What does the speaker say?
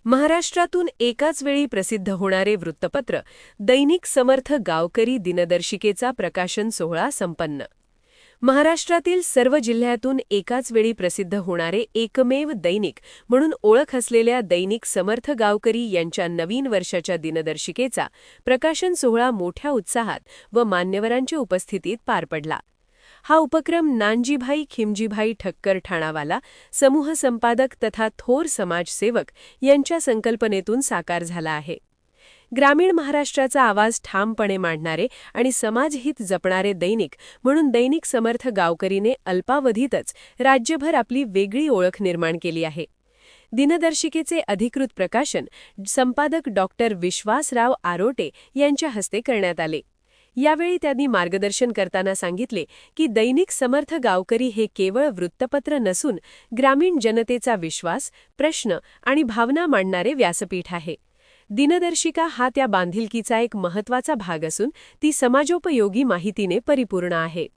महाराष्ट्रातून एकाच वेळी प्रसिद्ध होणारे वृत्तपत्र दैनिक समर्थ गावकरी दिनदर्शिकेचा प्रकाशन सोहळा संपन्न. महाराष्ट्रातील सर्व जिल्ह्यातून एकाच वेळी प्रसिद्ध होणारे एकमेव दैनिक म्हणून ओळख असलेल्या दैनिक समर्थ गावकरी यांच्या नवीन वर्षाच्या दिनदर्शिकेचा प्रकाशन सोहळा मोठ्या उत्साहात व मान्यवरांच्या उपस्थितीत पार पडला. हा उपक्रम नानजीभाई खिमजीभाई ठक्कर ठाणावाला, समूह संपादक तथा थोर समाजसेवक यांच्या संकल्पनेतून साकार झाला आहे. ग्रामीण महाराष्ट्राचा आवाज ठामपणे मांडणारे आणि समाजहित जपणारे दैनिक म्हणून दैनिक समर्थ गावकरीने अल्पावधीतच राज्यभर आपली वेगळी ओळख निर्माण केली आहे. दिनदर्शिकेचे अधिकृत प्रकाशन संपादक डॉक्टर विश्वासराव आरोटे यांच्या हस्ते करण्यात आले. यावेळी त्यांनी मार्गदर्शन करताना सांगितले की दैनिक समर्थ गावकरी हे केवळ वृत्तपत्र नसून ग्रामीण जनतेचा विश्वास, प्रश्न आणि भावना मांडणारे व्यासपीठ आहे. दिनदर्शिका हा त्या बांधिलकीचा एक महत्त्वाचा भाग असून ती समाजोपयोगी माहितीने परिपूर्ण आहे.